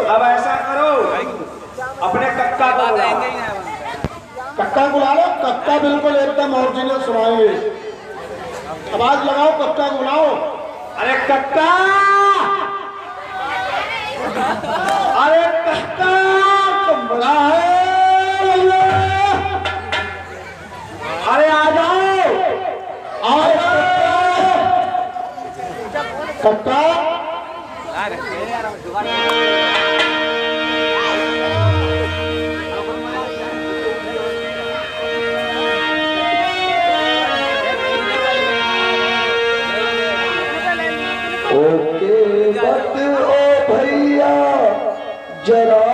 अब ऐसा करो, अपने कक्का को बुलाओ। कक्का बुला लो। कक्का बिल्कुल एकदम ओरिजिनल सुनाएंगे। आवाज लगाओ, कक्का को बुलाओ। अरे कक्का, अरे कक्का तुम बुलाए, अरे आ जाओ, आओ कक्का। ओके बट ओ भैया जरा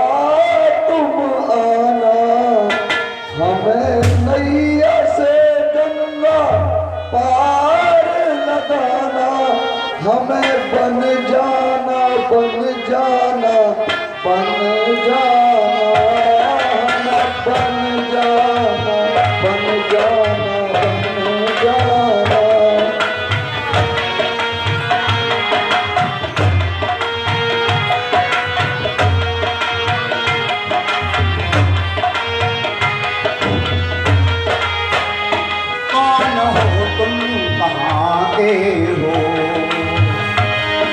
तुम आना, हमें नैया से गंगा पार लगाना, हमें बन जाना बन जाना बन जाना, हमें बन जाना बन जाना बन जाना।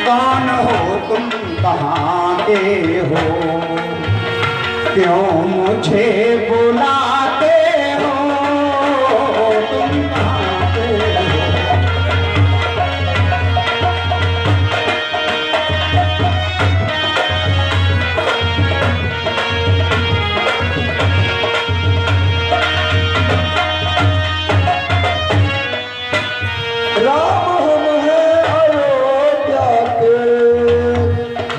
कौन हो तुम, कहाँ के हो, क्यों मुझे बुलाते हो, तुम कहाँ के हो। राम हम हैं अयोध्या के,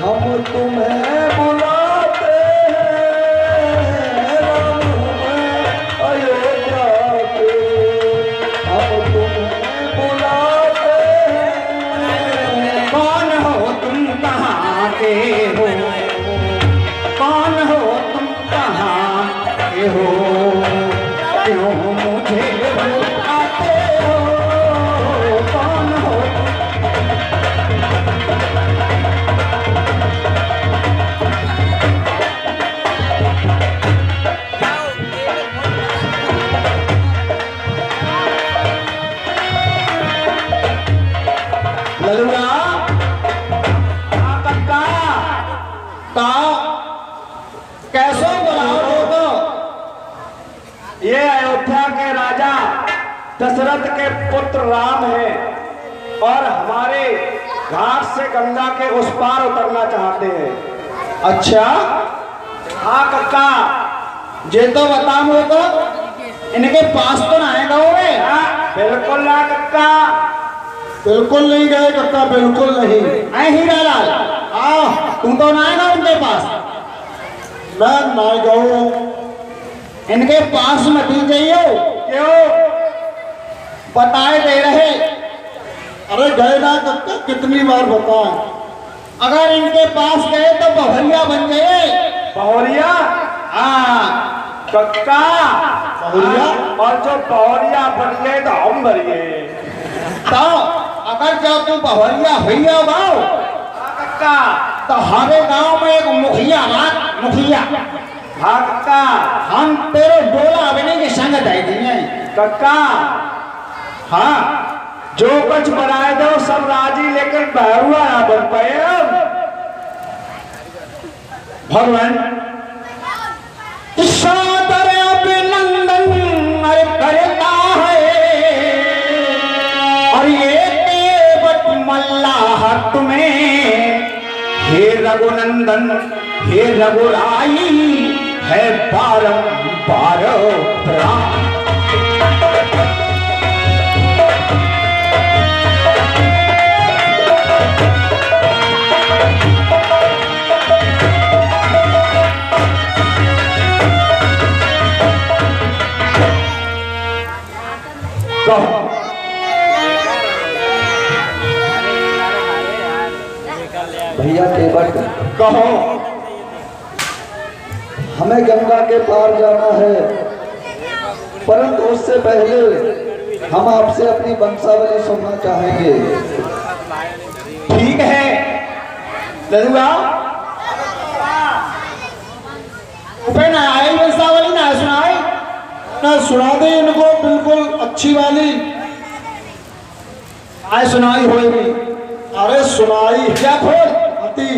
हम तुम्हें बुलाते हैं। राम हम हैं अयोध्या के, हम तुम्हें बुलाते हैं। कौन हो तुम, कहाँ के हो, कौन हो तुम, कहाँ के हो, क्यों मुझे बुलाते हो, कौन हो ललुआ। कक्का का कैसे बुलाओ तो, ये अयोध्या के राजा दशरथ के पुत्र राम हैं और हमारे घाट से गंगा के उस पार उतरना चाहते हैं। अच्छा हाँ कक्का, जे तो बताओ तो इनके पास तो ना आएगा वो। हाँ बिल्कुल ना कक्का, बिल्कुल नहीं गए कक्का, बिल्कुल नहीं। ऐ हीरा लाल, तुम तो ना आएगा उनके पास। मैं ना गऊ इनके पास मत ही जाइयो, क्यों बताए दे रहे। अरे गए ना कक्का, कितनी बार बताएं। अगर इनके पास गए तो बहुरिया बन गए। बहुरिया? हाँ कक्का, बहुरिया? और जो बहुरिया बन गए तो हम बन गए। तो अगर जब तू बहुरिया भैया बाओ कक्का, तो हमारे गांव में एक मुखिया बात, मुखिया। हाँ कक्का, हम तेरे डोला बने के संग दे दिए कक्का। हाँ जो कुछ बनाए दो सब राजी, लेकिन बहुआ ना बन पाए भगवान। सादर अभिनंदन अरे करता है, और ये देवत मल्लाह तुम्हें, हे रघुनंदन हे रघुराई है बारंबार प्राण। भैया केवट कहो। हमें गंगा के पार जाना है, परंतु उससे पहले हम आपसे अपनी वंशावली सुनना चाहेंगे। ठीक है ललुआ, सुना दे इनको बिल्कुल अच्छी वाली। आए सुनाई होगी। अरे सुनाई क्या खोल अति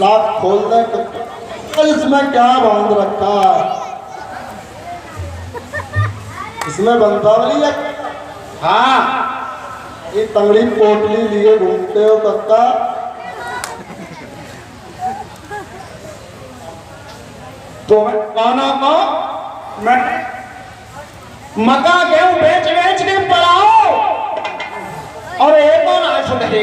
लाख खोल दे तो इसमें क्या बांध रखा है? इसमें बंदावली है। हाँ ये तंगड़ी पोटली लिए घूमते हो कक्का। तो मैं गाना को मैं मका गेहूं बेच बेच के पढ़ाओ और एक कौन आ सुधरे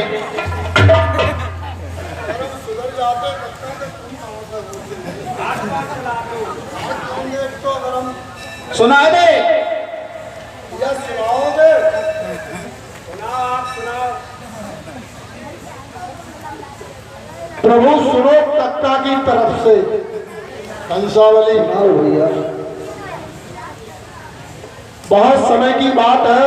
सुना दे या सुनाओगे? प्रभु सुनो कक्का की तरफ से कंसावली। हाँ भैया। बहुत समय की बात है,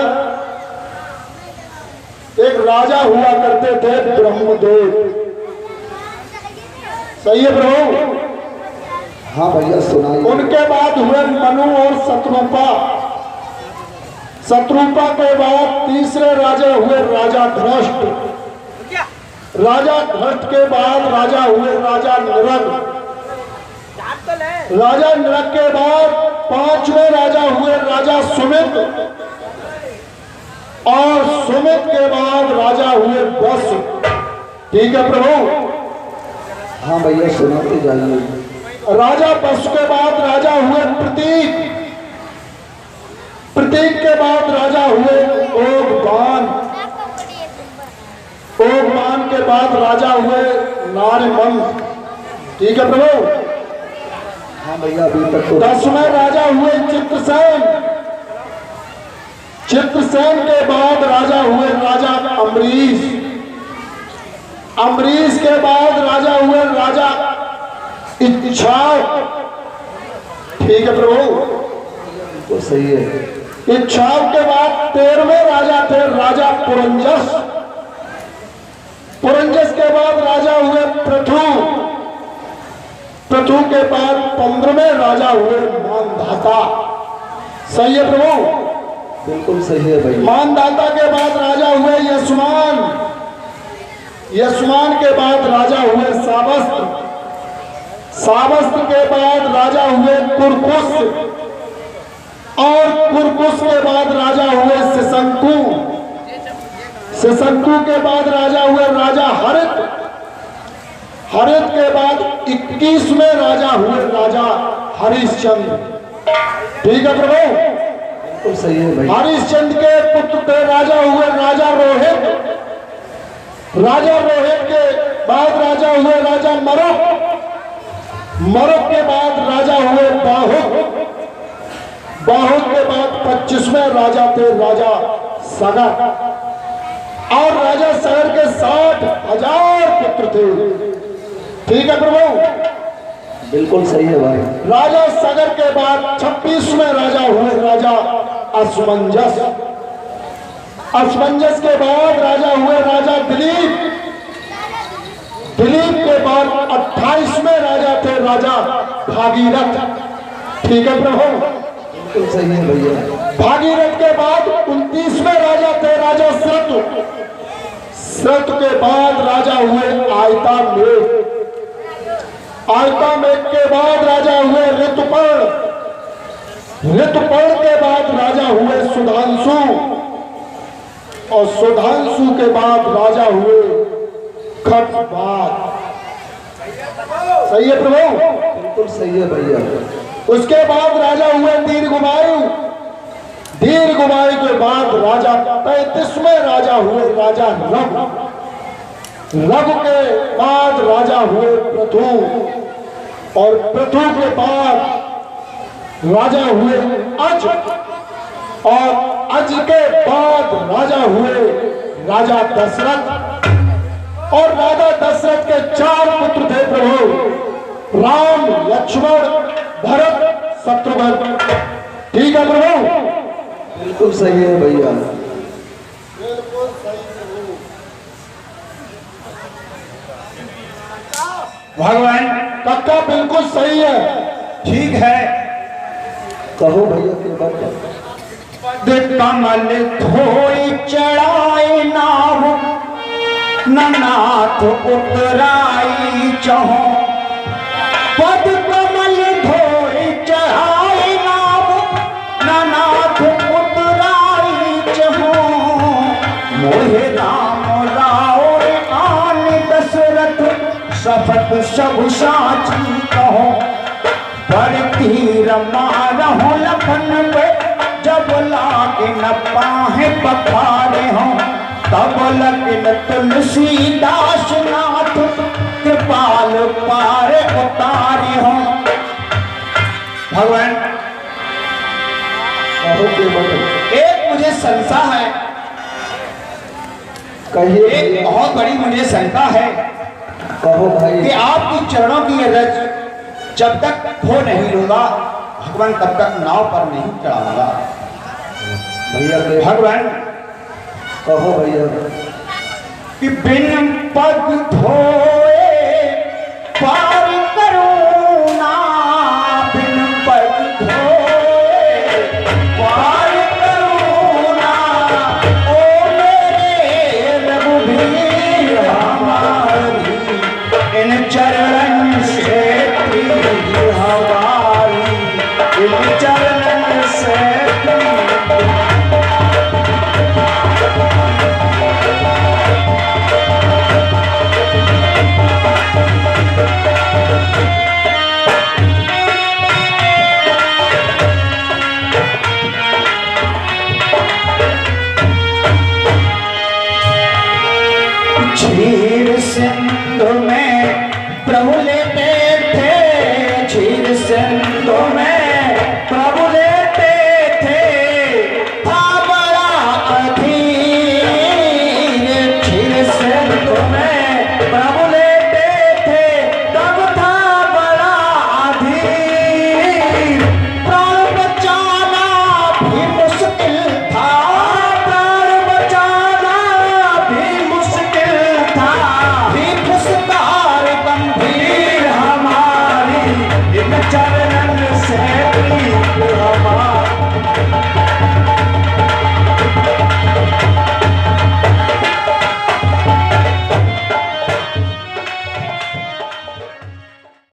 एक राजा हुआ करते थे ब्रह्मदेव। सही है प्रभु? हाँ भैया सुनाइए। उनके बाद हुए मनु और शत्रुपा। शत्रुपा के बाद तीसरे राजा हुए राजा धृष्ट। राजा धृष्ट के बाद राजा हुए राजा नृग। राजा नृग के बाद पांचवें राजा हुए राजा सुमित और सुमित के बाद राजा हुए वसु। ठीक है प्रभु? हाँ भैया सुनाते जाइए। राजा वसु के बाद राजा हुए प्रतीक। प्रतीक के बाद राजा हुए ओगबान। ओगबान के बाद राजा हुए नारीमंत। ठीक है प्रभु? हाँ भैया अभी तक तो। 10वें राजा हुए चित्रसेन। चित्रसेन के बाद राजा हुए राजा अम्बरीश। अम्बरीश के बाद राजा हुए राजा इच्छाव। ठीक है प्रभु? तो सही है। इच्छाव के बाद 13वें राजा थे राजा पुरंजस। पुरंजस के बाद राजा हुए पृथु। पृथु के बाद 15वें राजा हुए मानधाता। सही है प्रभु? बिल्कुल सही है भैया। मानधाता के बाद राजा हुए यशमान। यशमान के बाद राजा हुए सावस्त्र। सावस्त्र के बाद राजा हुए कुरकुस और कुरकुस के बाद राजा हुए सिसंकु। सिसंकु के बाद राजा हुए राजा हरित। हरित के बाद 21वें राजा हुए राजा हरिश्चंद्र। ठीक है प्रभु? बिल्कुल सही है भैया। हरिश्चंद्र के पुत्र थे राजा हुए राजा रोहित। राजा रोहित के बाद राजा हुए राजा मरुक। मरुक के बाद राजा हुए बाहुक। बाहुक के बाद 25वें राजा थे राजा सगर। और राजा सगर के 60,000 पुत्र थे। ठीक है प्रभु? बिल्कुल सही है भाई। राजा सगर के बाद 26वें राजा हुए राजा असमंजस। असमंजस के बाद राजा हुए राजा दिलीप। दिलीप के बाद 28वें राजा थे राजा भागीरथ। ठीक है प्रभु? बिल्कुल सही है भैया। भागीरथ के बाद 29वें राजा थे राजा श्रुत। श्रुत के बाद राजा हुए आयतामेघ। आयतामेघ के बाद राजा हुए ऋतुपर्ण। ऋतुपर्ण के बाद राजा हुए सुधांशु और सुधांशु के बाद राजा हुए खटवात। सही है प्रभु? बिल्कुल सही है भैया। उसके बाद राजा हुए दीर्घुमायु। दीर्घुमायु के बाद राजा 35वें राजा हुए राजा रघु। रघु के बाद राजा हुए पृथु और पृथु के बाद राजा हुए अज और अज के बाद राजा हुए राजा दशरथ। और राजा दशरथ के 4 पुत्र थे प्रभु, राम, लक्ष्मण, भरत, शत्रुघ्न। ठीक है प्रभु? बिल्कुल सही है भैया। भगवान कक्का बिल्कुल सही है। ठीक है, कहो भैया के बात। कमल धोई चढ़ाए नाव ननाथ उतराई चहो। पद कमल धोई चढ़ाए नाव ननाथ उतराई चहो। मोहे राम राव आन दशरथ शपथ सब साची कहो। पर तीर मारहो लखन पे जब लागिन पाहे पखारे हों। तब लगिन तुलसीदास नाथ कृपाल पार उतारे हों। भगवान कहो के बात। एक मुझे शंका है, कहिए एक भैया। बहुत बड़ी मुझे शंका है कहो भाई। कि आपकी चरणों की ये रज जब तक खो नहीं लूंगा भगवान तब तक नाव पर नहीं चढ़ाऊंगा। भैया के भगवान कहो भैया। कि बिन पग धोए पार करूं ना। बिन पग धोए पार करूं ना। ओ मेरे रघुवीर हमारी इन चरण से प्रीति हमारी। इन चरण से क्षीर सिंधु में प्रभु लेते थे। क्षीर सिंधु में प्रभु लेते थे। था बड़ा अधीर। क्षीर सिंधु में प्रभु लेते थे तब था बड़ा अधीर। प्राण बचाना भी मुश्किल था। प्राण बचाना भी मुश्किल था। भी पुरस्कार गंभीर हमारी इन चरणन से प्रीत हमारी।